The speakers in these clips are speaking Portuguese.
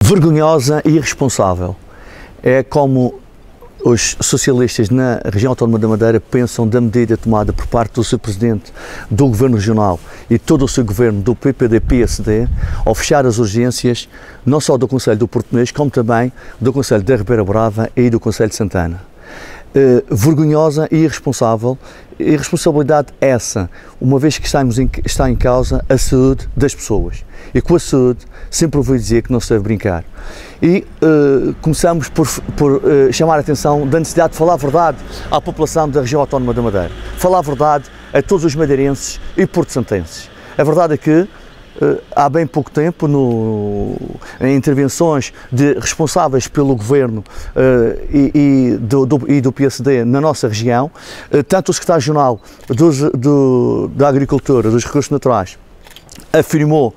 vergonhosa e irresponsável. É como os socialistas na região autónoma da Madeira pensam da medida tomada por parte do seu presidente do governo regional e todo o seu governo do PPD-PSD ao fechar as urgências não só do Concelho do Portonês, como também do Concelho da Ribeira Brava e do Concelho de Santana. Vergonhosa e irresponsável. Irresponsabilidade essa, uma vez que está em causa a saúde das pessoas. E com a saúde sempre ouvi dizer que não se deve brincar. E começamos por chamar a atenção da necessidade de falar a verdade à população da região autónoma da Madeira. Falar a verdade a todos os madeirenses e porto-santenses. A verdade é que há bem pouco tempo, em intervenções de responsáveis pelo governo e do PSD na nossa região, tanto o secretário-geral da Agricultura, dos Recursos Naturais, afirmou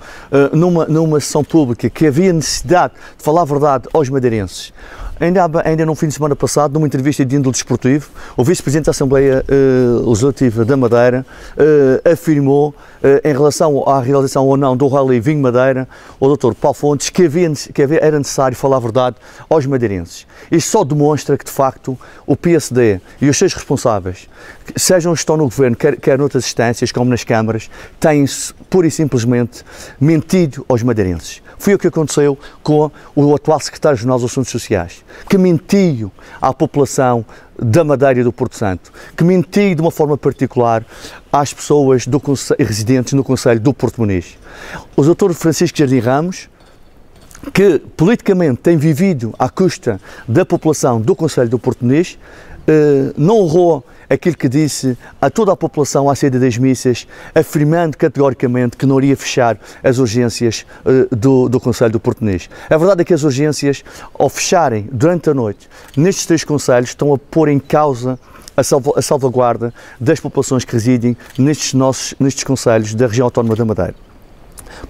numa sessão pública que havia necessidade de falar a verdade aos madeirenses. Ainda no fim de semana passado, numa entrevista de índole desportivo, o vice-presidente da Assembleia Legislativa da Madeira afirmou, em relação à realização ou não do Rally Vinho Madeira, o Dr. Paulo Fontes, que era necessário falar a verdade aos madeirenses. Isto só demonstra que, de facto, o PSD e os seus responsáveis, sejam estão no governo, quer noutras instâncias, como nas câmaras, têm pura e simplesmente mentido aos madeirenses. Foi o que aconteceu com o atual secretário-geral dos Assuntos Sociais, que mentiu à população da Madeira e do Porto Santo, que mentiu de uma forma particular às pessoas residentes no Concelho do Porto Muniz. O Dr. Francisco Jardim Ramos, que politicamente tem vivido à custa da população do Concelho do Porto Muniz, não honrou aquilo que disse a toda a população à saída das missas, afirmando categoricamente que não iria fechar as urgências do Concelho do Portonês. A verdade é que as urgências, ao fecharem durante a noite nestes três concelhos, estão a pôr em causa a salvaguarda das populações que residem nestes concelhos da região autónoma da Madeira.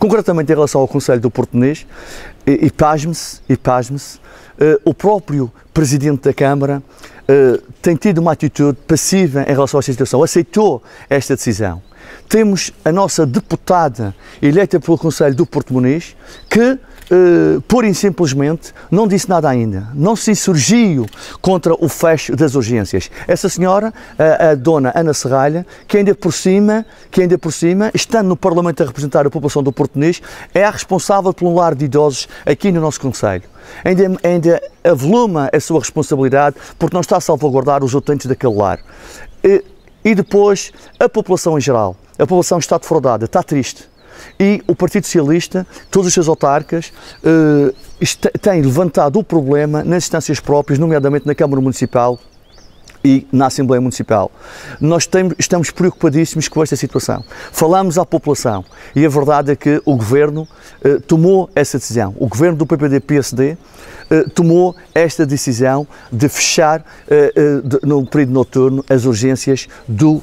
Concretamente em relação ao Concelho do Portonês, e pasme-se, o próprio Presidente da Câmara tem tido uma atitude passiva em relação a esta situação, aceitou esta decisão. Temos a nossa deputada eleita pelo Concelho do Porto Muniz que, pura e simplesmente, não disse nada ainda, não se insurgiu contra o fecho das urgências. Essa senhora, a dona Ana Serralha, que ainda por cima, estando no Parlamento a representar a população do Porto Muniz, é a responsável por um lar de idosos aqui no nosso Concelho. Ainda avoluma a sua responsabilidade porque não está a salvaguardar os utentes daquele lar. E depois, a população em geral, a população está defraudada, está triste. E o Partido Socialista, todos os seus autarcas, têm levantado o problema nas instâncias próprias, nomeadamente na Câmara Municipal e na Assembleia Municipal. Nós estamos preocupadíssimos com esta situação. Falamos à população e a verdade é que o Governo tomou essa decisão. O Governo do PPD-PSD tomou esta decisão de fechar no período noturno as urgências do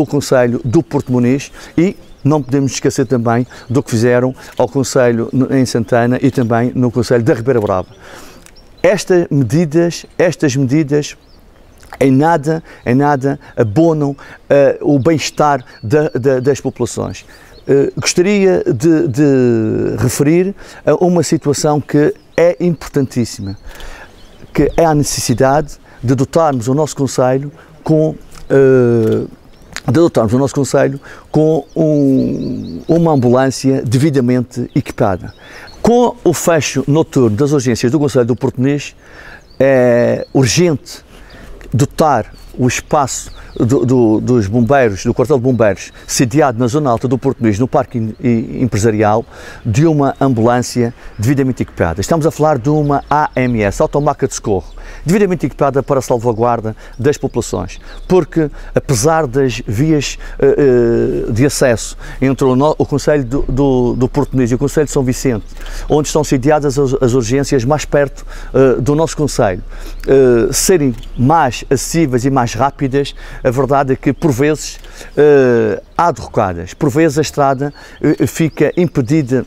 Concelho do Porto Muniz e não podemos esquecer também do que fizeram ao Concelho em Santana e também no Concelho da Ribeira Brava. Estas medidas em nada abonam o bem-estar das populações. Gostaria de referir a uma situação que é importantíssima, que é a necessidade de dotarmos o nosso Concelho com uma ambulância devidamente equipada. Com o fecho noturno das urgências do Concelho do Portonês, é urgente dotar o espaço dos bombeiros, do quartel de bombeiros, sediado na zona alta do Porto Muniz, no parque empresarial, de uma ambulância devidamente equipada. Estamos a falar de uma AMS, Automaca de Socorro, devidamente equipada para a salvaguarda das populações, porque apesar das vias de acesso entre o Concelho do Porto Muniz e o Concelho de São Vicente, onde estão sediadas as urgências mais perto do nosso Concelho, serem mais acessíveis e mais rápidas, a verdade é que por vezes há derrocadas, por vezes a estrada fica impedida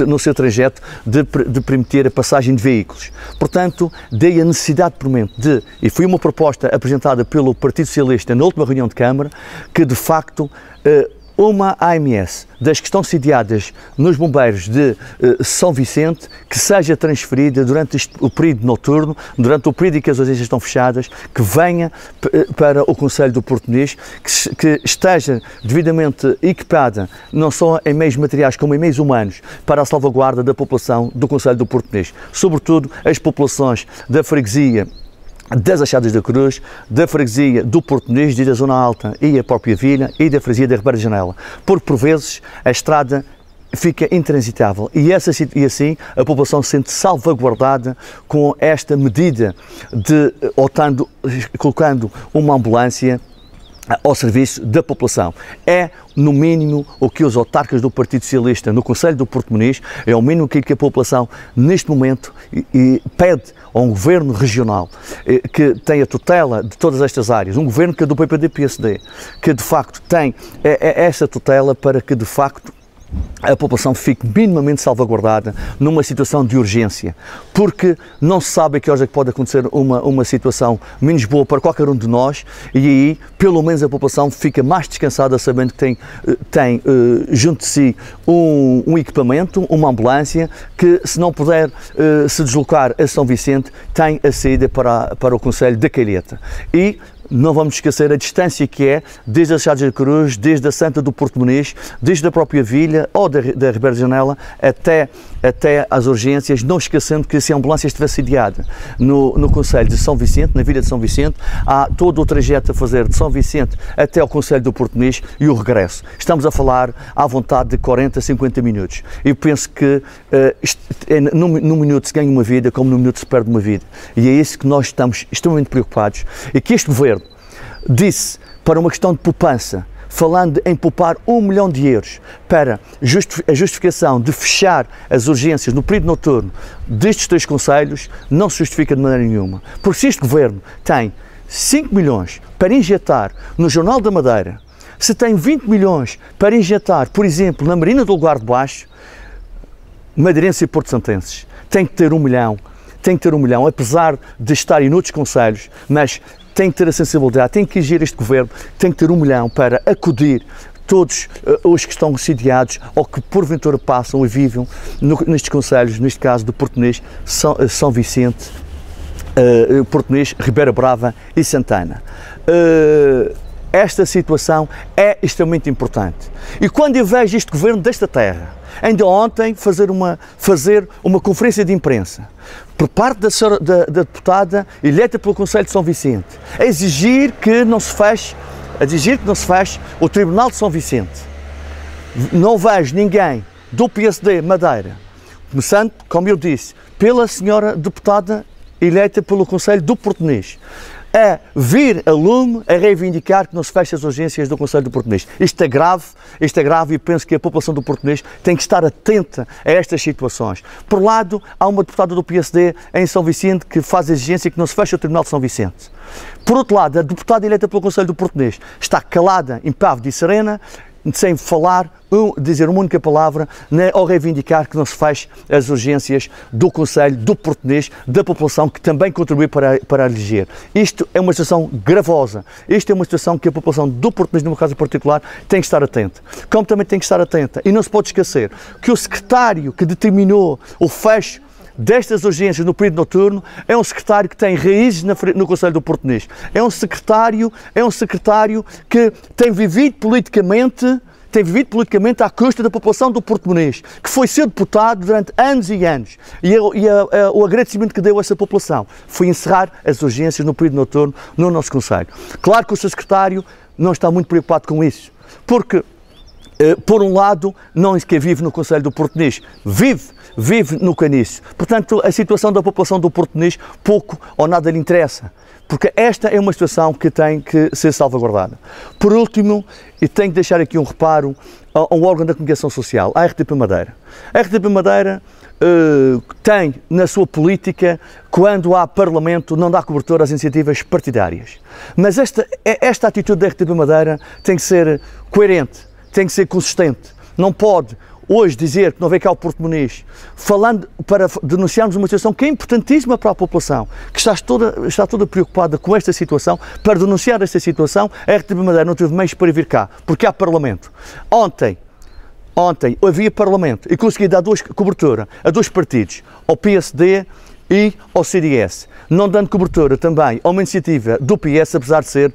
no seu trajeto de permitir a passagem de veículos. Portanto, daí a necessidade premente e foi uma proposta apresentada pelo Partido Socialista na última reunião de Câmara, que de facto uma AMS das que estão sediadas nos bombeiros de São Vicente que seja transferida durante o período noturno, durante o período em que as agências estão fechadas, que venha para o Concelho do Portonês, que esteja devidamente equipada, não só em meios materiais como em meios humanos, para a salvaguarda da população do Concelho do Portonês, sobretudo as populações da freguesia das Achadas da Cruz, da freguesia do Portonês, da Zona Alta e a própria vila, e da freguesia da Ribeira de Janela, porque por vezes a estrada fica intransitável e assim a população se sente salvaguardada com esta medida de colocando uma ambulância ao serviço da população. É, no mínimo, o que os autarcas do Partido Socialista no Concelho do Portonês, é o mínimo que a população, neste momento, pede a um governo regional que tenha tutela de todas estas áreas, um governo que é do PPD-PSD, que de facto tem essa tutela para que de facto a população fique minimamente salvaguardada numa situação de urgência, porque não se sabe a que horas é que pode acontecer uma situação menos boa para qualquer um de nós, e aí pelo menos a população fica mais descansada sabendo que tem junto de si um equipamento, uma ambulância, que se não puder se deslocar a São Vicente, tem a saída para o Concelho da Calheta. E não vamos esquecer a distância que é desde as Achadas da Cruz, desde a Santa do Portimonês, desde a própria vila ou da Ribeira de Janela até às urgências, não esquecendo que se a ambulância estiver sediada no Concelho de São Vicente, na vila de São Vicente, há todo o trajeto a fazer de São Vicente até ao Concelho do Portimonês e o regresso. Estamos a falar à vontade de 40, 50 minutos. E penso que num minuto se ganha uma vida, como num minuto se perde uma vida. E é isso que nós estamos extremamente preocupados, e que este governo disse para uma questão de poupança, falando em poupar 1 milhão de euros para a justificação de fechar as urgências no período noturno destes 3 concelhos, não se justifica de maneira nenhuma. Porque se este governo tem 5 milhões para injetar no Jornal da Madeira, se tem 20 milhões para injetar, por exemplo, na Marina do Lugar de Baixo, madeirenses e porto-santenses tem que ter 1 milhão, apesar de estarem noutros concelhos, mas tem que ter a sensibilidade, tem que agir este governo, tem que ter 1 milhão para acudir todos os que estão sediados ou que porventura passam e vivem nestes concelhos, neste caso do Portonês, São Vicente, Portonês, Ribeira Brava e Santana. Esta situação é extremamente importante. E quando eu vejo este governo desta terra, ainda ontem fazer uma conferência de imprensa por parte da deputada eleita pelo Concelho de São Vicente, a exigir que não se feche o Tribunal de São Vicente. Não vejo ninguém do PSD Madeira, começando, como eu disse, pela senhora deputada eleita pelo Concelho do Portonês, a vir a lume a reivindicar que não se feche as urgências do Concelho do Portonês. Isto é grave e penso que a população do Portonês tem que estar atenta a estas situações. Por lado, há uma deputada do PSD em São Vicente que faz a exigência que não se feche o Tribunal de São Vicente. Por outro lado, a deputada eleita pelo Concelho do Portonês está calada, impávida e serena, sem dizer uma única palavra, ao reivindicar que não se feche as urgências do Concelho do Portonês, da população que também contribui para eleger. Isto é uma situação gravosa, isto é uma situação que a população do Portonês, numa caso particular, tem que estar atenta. Como também tem que estar atenta, e não se pode esquecer, que o secretário que determinou o fecho destas urgências no período noturno é um secretário que tem raízes no Concelho do Portonês. É um secretário que tem vivido politicamente à custa da população do Portimonês, que foi seu deputado durante anos e anos. E o agradecimento que deu a essa população foi encerrar as urgências no período noturno no nosso Concelho. Claro que o seu secretário não está muito preocupado com isso, porque por um lado, não sequer vive no Concelho do Portonês, vive no Caniço. Portanto, a situação da população do Portonês pouco ou nada lhe interessa, porque esta é uma situação que tem que ser salvaguardada. Por último, e tenho que deixar aqui um reparo a um órgão da comunicação social, a RTP Madeira. A RTP Madeira tem na sua política, quando há Parlamento, não dá cobertura às iniciativas partidárias. Mas esta atitude da RTP Madeira tem que ser coerente, tem que ser consistente. Não pode hoje dizer que não vem cá o porto-muniz, falando para denunciarmos uma situação que é importantíssima para a população, que está toda preocupada com esta situação, para denunciar esta situação, a RTP Madeira não teve meios para vir cá, porque há Parlamento. Ontem havia Parlamento e consegui dar cobertura a dois partidos, ao PSD e ao CDS, não dando cobertura também a uma iniciativa do PS, apesar de ser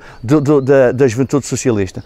da Juventude Socialista.